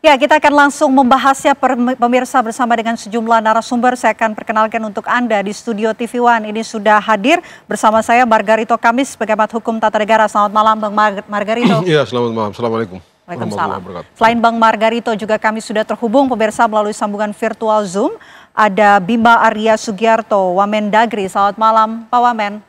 Ya, kita akan langsung membahasnya pemirsa bersama dengan sejumlah narasumber. Saya akan perkenalkan untuk Anda di studio TV One. Ini sudah hadir bersama saya Margarito Kamis, pengamat hukum tata negara. Selamat malam Bang Margarito. Iya, selamat malam. Assalamualaikum. Waalaikumsalam. Selain Bang Margarito, juga kami sudah terhubung pemirsa melalui sambungan virtual Zoom. Ada Bima Arya Sugiarto, Wamendagri. Selamat malam Pak Wamen.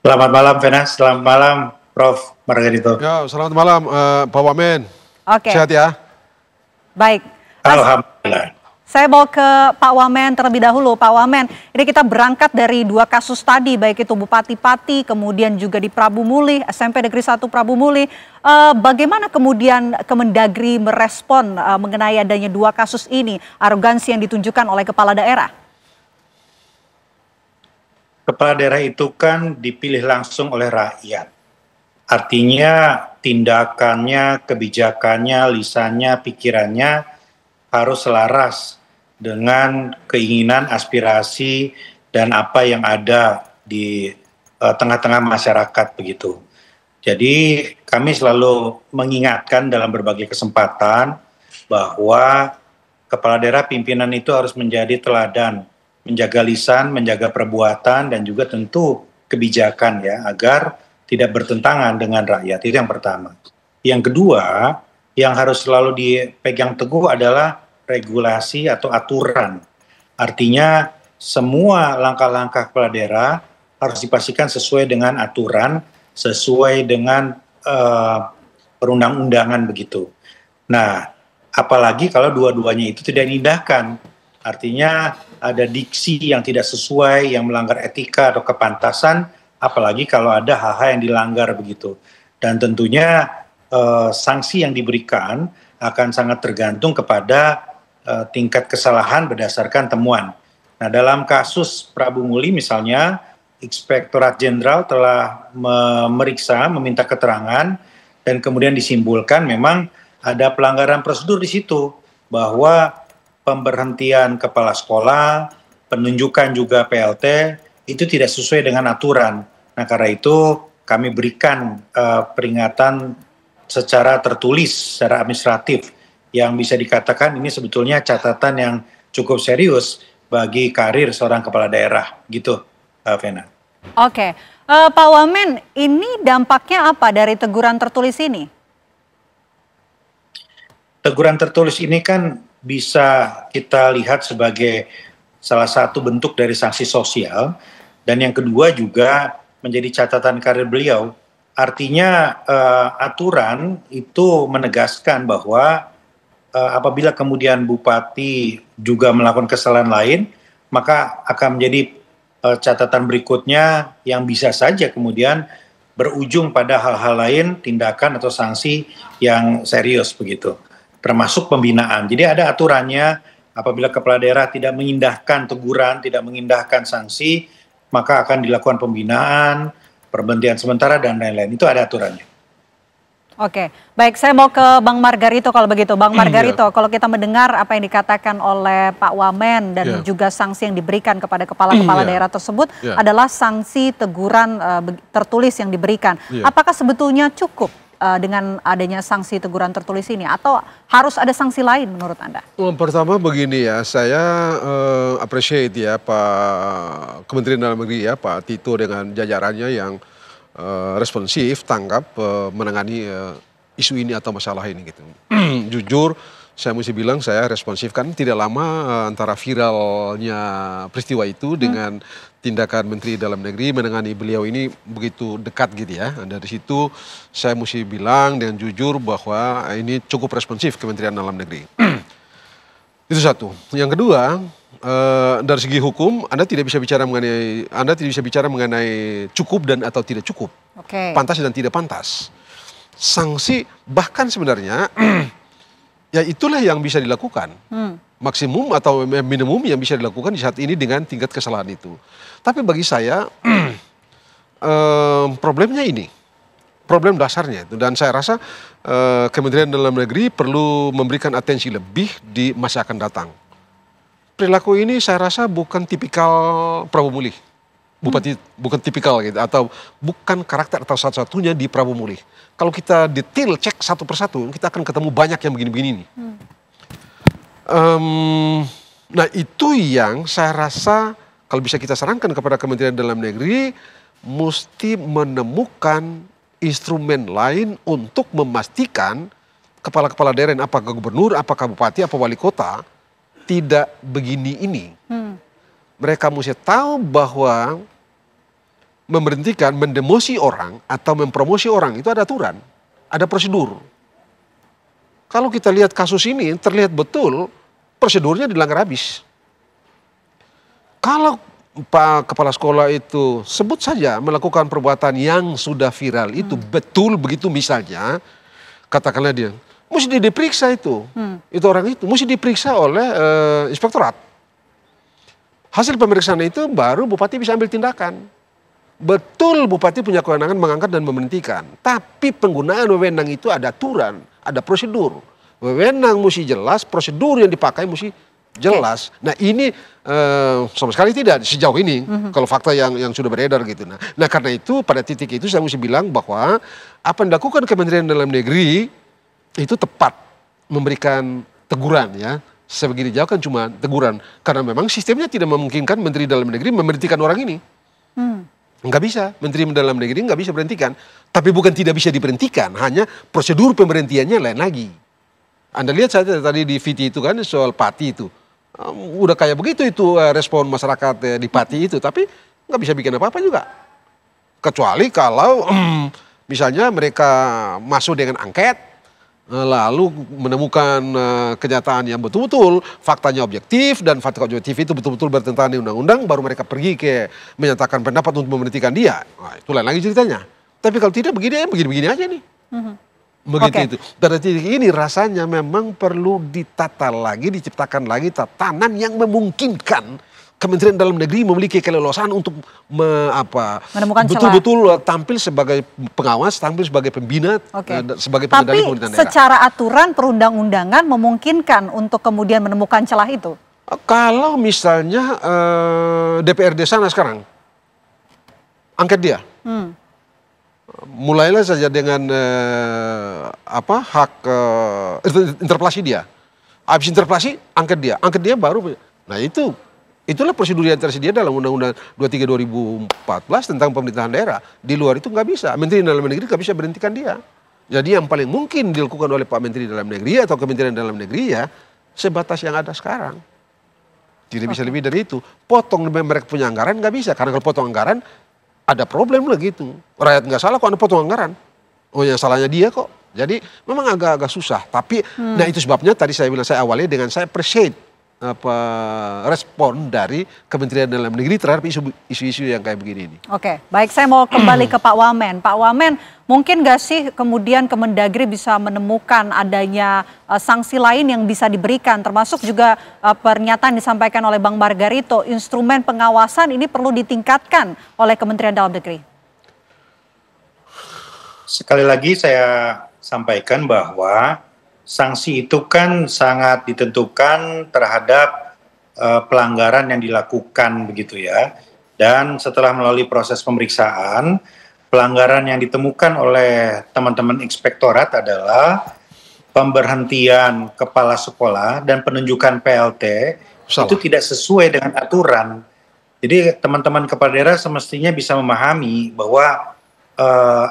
Selamat malam Vena, selamat malam Prof. Margarito. Ya, selamat malam Pak Wamen. Oke. Sehat ya? Baik. Alhamdulillah. Saya mau ke Pak Wamen terlebih dahulu. Pak Wamen, ini kita berangkat dari dua kasus tadi, baik itu Bupati Pati, kemudian juga di Prabu Muli, SMP Negeri 1 Prabu Muli. Bagaimana kemudian Kemendagri merespon mengenai adanya dua kasus ini, arogansi yang ditunjukkan oleh kepala daerah? Kepala daerah itu kan dipilih langsung oleh rakyat. Artinya tindakannya, kebijakannya, lisannya, pikirannya harus selaras dengan keinginan, aspirasi, dan apa yang ada di tengah-tengah masyarakat begitu. Jadi kami selalu mengingatkan dalam berbagai kesempatan bahwa kepala daerah pimpinan itu harus menjadi teladan, menjaga lisan, menjaga perbuatan, dan juga tentu kebijakan ya, agar tidak bertentangan dengan rakyat. Itu yang pertama. Yang kedua, yang harus selalu dipegang teguh adalah regulasi atau aturan. Artinya semua langkah-langkah kepala daerah harus dipastikan sesuai dengan aturan, sesuai dengan perundang-undangan begitu. Nah, apalagi kalau dua-duanya itu tidak diindahkan. Artinya ada diksi yang tidak sesuai, yang melanggar etika atau kepantasan, apalagi kalau ada hal-hal yang dilanggar begitu. Dan tentunya sanksi yang diberikan akan sangat tergantung kepada tingkat kesalahan berdasarkan temuan. Nah, dalam kasus Prabu Muli misalnya, Inspektorat Jenderal telah memeriksa, meminta keterangan, dan kemudian disimpulkan memang ada pelanggaran prosedur di situ, bahwa pemberhentian kepala sekolah, penunjukan juga PLT, itu tidak sesuai dengan aturan. Nah, karena itu kami berikan peringatan secara tertulis, secara administratif, yang bisa dikatakan ini sebetulnya catatan yang cukup serius bagi karir seorang kepala daerah, gitu, Vena. Oke, Pak Wamen, ini dampaknya apa dari teguran tertulis ini? Teguran tertulis ini kan bisa kita lihat sebagai salah satu bentuk dari sanksi sosial, dan yang kedua juga menjadi catatan karir beliau. Artinya aturan itu menegaskan bahwa apabila kemudian bupati juga melakukan kesalahan lain, maka akan menjadi catatan berikutnya yang bisa saja kemudian berujung pada hal-hal lain, tindakan atau sanksi yang serius begitu, termasuk pembinaan. Jadi ada aturannya, apabila kepala daerah tidak mengindahkan teguran, tidak mengindahkan sanksi, maka akan dilakukan pembinaan, perberhentian sementara, dan lain-lain. Itu ada aturannya. Oke, baik, saya mau ke Bang Margarito kalau begitu. Bang Margarito, kalau kita mendengar apa yang dikatakan oleh Pak Wamen dan juga sanksi yang diberikan kepada kepala-kepala daerah tersebut adalah sanksi teguran tertulis yang diberikan. Apakah sebetulnya cukup dengan adanya sanksi teguran tertulis ini, atau harus ada sanksi lain menurut Anda? Pertama begini ya, saya appreciate ya Pak Kementerian Dalam Negeri ya, Pak Tito dengan jajarannya yang responsif, tanggap, menangani isu ini atau masalah ini gitu. Jujur, saya mesti bilang saya responsif, kan tidak lama antara viralnya peristiwa itu dengan tindakan Menteri Dalam Negeri menangani beliau ini begitu dekat gitu ya. Dari situ saya mesti bilang dengan jujur bahwa ini cukup responsif Kementerian Dalam Negeri. Itu satu. Yang kedua, dari segi hukum Anda tidak bisa bicara mengenai cukup dan atau tidak cukup. Pantas dan tidak pantas. Sanksi bahkan sebenarnya ya itulah yang bisa dilakukan. Maksimum atau minimum yang bisa dilakukan di saat ini dengan tingkat kesalahan itu. Tapi bagi saya problemnya ini, problem dasarnya itu, dan saya rasa Kementerian Dalam Negeri perlu memberikan atensi lebih di masa akan datang. Perilaku ini saya rasa bukan tipikal Prabu Muli. Bupati bukan tipikal gitu, atau bukan karakter atau satu-satunya di Prabu Mulih. Kalau kita detail cek satu persatu, kita akan ketemu banyak yang begini-begini nih. Nah itu yang saya rasa kalau bisa kita sarankan kepada Kementerian Dalam Negeri, mesti menemukan instrumen lain untuk memastikan kepala-kepala daerah, apakah gubernur, apakah bupati, apa wali kota, tidak begini ini. Mereka mesti tahu bahwa memberhentikan, mendemosi orang atau mempromosi orang itu ada aturan, ada prosedur. Kalau kita lihat kasus ini terlihat betul prosedurnya dilanggar habis. Kalau Pak Kepala Sekolah itu sebut saja melakukan perbuatan yang sudah viral itu betul begitu misalnya, katakanlah dia, mesti diperiksa itu orang itu mesti diperiksa oleh inspektorat. Hasil pemeriksaan itu baru bupati bisa ambil tindakan. Betul bupati punya kewenangan mengangkat dan memberhentikan, tapi penggunaan wewenang itu ada aturan, ada prosedur. Wewenang mesti jelas, prosedur yang dipakai mesti jelas. Nah ini sama sekali tidak sejauh ini kalau fakta yang sudah beredar gitu. Nah karena itu pada titik itu saya mesti bilang bahwa apa yang dilakukan Kementerian Dalam Negeri itu tepat memberikan teguran ya. Sebegini jauh kan cuma teguran karena memang sistemnya tidak memungkinkan Menteri Dalam Negeri memberhentikan orang ini. Nggak bisa, Menteri Dalam Negeri nggak bisa berhentikan. Tapi bukan tidak bisa diberhentikan, hanya prosedur pemberhentiannya lain lagi. Anda lihat saja tadi di VT itu kan soal Pati itu. Udah kayak begitu itu respon masyarakat di Pati itu, tapi nggak bisa bikin apa-apa juga. Kecuali kalau misalnya mereka masuk dengan angket, lalu menemukan kenyataan yang betul-betul, faktanya objektif, dan fakta objektif itu betul-betul bertentangan dengan undang-undang, baru mereka pergi ke menyatakan pendapat untuk memberhentikan dia. Nah, itu lain lagi ceritanya. Tapi kalau tidak begini-begini aja nih. Begitu itu. Pada titik ini rasanya memang perlu ditata lagi, diciptakan lagi tatanan yang memungkinkan Kementerian Dalam Negeri memiliki keleluasaan untuk menemukan betul-betul tampil sebagai pengawas, tampil sebagai pembina, sebagai pengendali pemerintahan daerah. Tapi secara aturan perundang-undangan memungkinkan untuk kemudian menemukan celah itu? Kalau misalnya DPRD sana sekarang, angket dia. Mulailah saja dengan hak interpelasi dia. Habis interpelasi, angket dia baru. Nah itulah prosedur yang tersedia dalam Undang-Undang 23 2014 tentang pemerintahan daerah. Di luar itu nggak bisa. Menteri Dalam Negeri nggak bisa berhentikan dia. Jadi yang paling mungkin dilakukan oleh Pak Menteri Dalam Negeri atau Kementerian Dalam Negeri ya sebatas yang ada sekarang. Tidak bisa lebih dari itu. Potong mereka punya anggaran nggak bisa. Karena kalau potong anggaran ada problem lah gitu. Rakyat nggak salah kok Anda potong anggaran. Oh yang salahnya dia kok. Jadi memang agak-agak susah. Tapi nah itu sebabnya tadi saya bilang, saya awali dengan saya appreciate respon dari Kementerian Dalam Negeri terhadap isu-isu yang kayak begini ini. Oke, baik, saya mau kembali ke Pak Wamen. Pak Wamen, mungkin nggak sih kemudian Kemendagri bisa menemukan adanya sanksi lain yang bisa diberikan, termasuk juga pernyataan disampaikan oleh Bang Margarito, instrumen pengawasan ini perlu ditingkatkan oleh Kementerian Dalam Negeri? Sekali lagi saya sampaikan bahwa sanksi itu kan sangat ditentukan terhadap pelanggaran yang dilakukan begitu ya. Dan setelah melalui proses pemeriksaan, pelanggaran yang ditemukan oleh teman-teman inspektorat adalah pemberhentian kepala sekolah dan penunjukan PLT itu tidak sesuai dengan aturan. Jadi teman-teman kepala daerah semestinya bisa memahami bahwa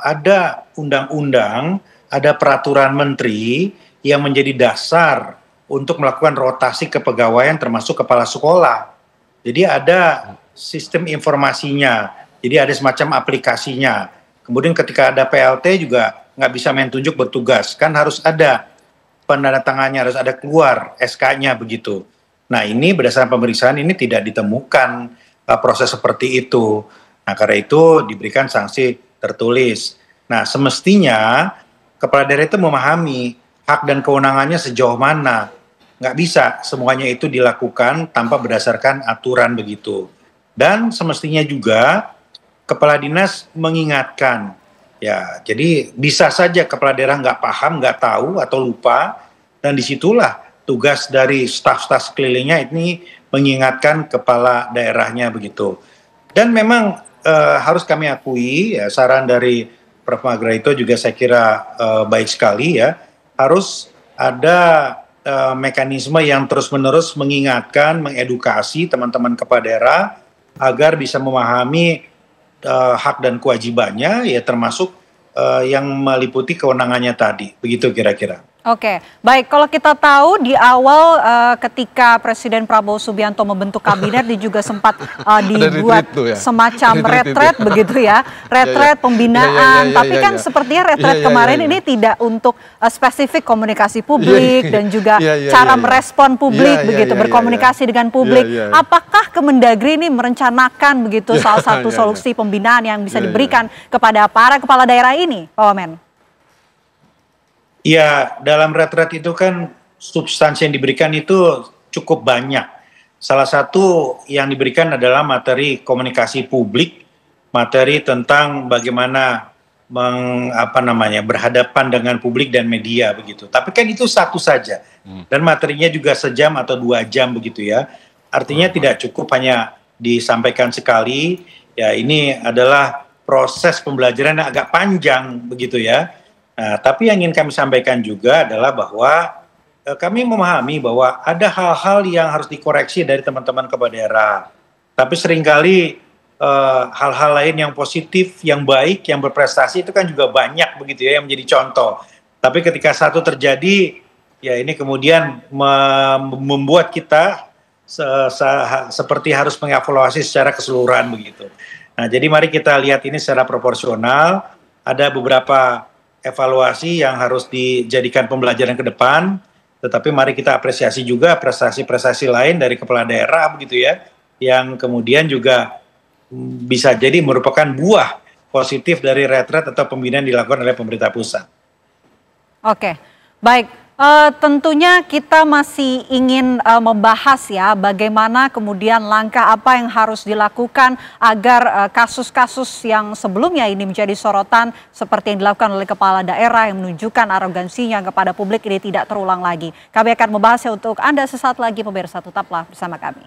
ada undang-undang, ada peraturan menteri yang menjadi dasar untuk melakukan rotasi kepegawaian termasuk kepala sekolah. Jadi ada sistem informasinya, jadi ada semacam aplikasinya. Kemudian ketika ada PLT juga nggak bisa main tunjuk bertugas, kan harus ada penandatangannya, harus ada keluar SK-nya begitu. Nah ini berdasarkan pemeriksaan ini tidak ditemukan proses seperti itu. Nah karena itu diberikan sanksi tertulis. Nah semestinya kepala daerah itu memahami hak dan kewenangannya sejauh mana. Nggak bisa semuanya itu dilakukan tanpa berdasarkan aturan begitu. Dan semestinya juga kepala dinas mengingatkan. Ya, jadi bisa saja kepala daerah nggak paham, nggak tahu atau lupa. Dan disitulah tugas dari staf-staf sekelilingnya ini mengingatkan kepala daerahnya begitu. Dan memang harus kami akui ya, saran dari Prof. Margarito juga saya kira baik sekali ya, harus ada mekanisme yang terus-menerus mengingatkan, mengedukasi teman-teman kepala daerah agar bisa memahami hak dan kewajibannya, ya termasuk yang meliputi kewenangannya tadi, begitu kira-kira. Oke, baik. Kalau kita tahu di awal ketika Presiden Prabowo Subianto membentuk kabinet, dia juga sempat dibuat semacam retret begitu ya, retret pembinaan. Tapi kan sepertinya retret kemarin ini tidak untuk spesifik komunikasi publik dan juga cara merespon publik begitu, berkomunikasi dengan publik. Apakah Kemendagri ini merencanakan begitu salah satu solusi pembinaan yang bisa diberikan kepada para kepala daerah ini, Pak Wamen? Ya, dalam retret itu kan substansi yang diberikan itu cukup banyak. Salah satu yang diberikan adalah materi komunikasi publik, materi tentang bagaimana berhadapan dengan publik dan media begitu. Tapi kan itu satu saja, dan materinya juga sejam atau 2 jam begitu ya. Artinya tidak cukup hanya disampaikan sekali. Ya, ini adalah proses pembelajaran yang agak panjang begitu ya. Nah, tapi yang ingin kami sampaikan juga adalah bahwa kami memahami bahwa ada hal-hal yang harus dikoreksi dari teman-teman kepala daerah. Tapi seringkali hal-hal lain yang positif, yang baik, yang berprestasi itu kan juga banyak begitu ya, yang menjadi contoh. Tapi ketika satu terjadi, ya ini kemudian membuat kita seperti harus mengevaluasi secara keseluruhan begitu. Nah, jadi mari kita lihat ini secara proporsional. Ada beberapa evaluasi yang harus dijadikan pembelajaran ke depan, tetapi mari kita apresiasi juga prestasi-prestasi lain dari kepala daerah begitu ya, yang kemudian juga bisa jadi merupakan buah positif dari retret atau pembinaan dilakukan oleh pemerintah pusat. Oke, baik. Tentunya kita masih ingin membahas ya bagaimana kemudian langkah apa yang harus dilakukan agar kasus-kasus yang sebelumnya ini menjadi sorotan seperti yang dilakukan oleh kepala daerah yang menunjukkan arogansinya kepada publik ini tidak terulang lagi. Kami akan membahasnya untuk Anda sesaat lagi, pemirsa, tetaplah bersama kami.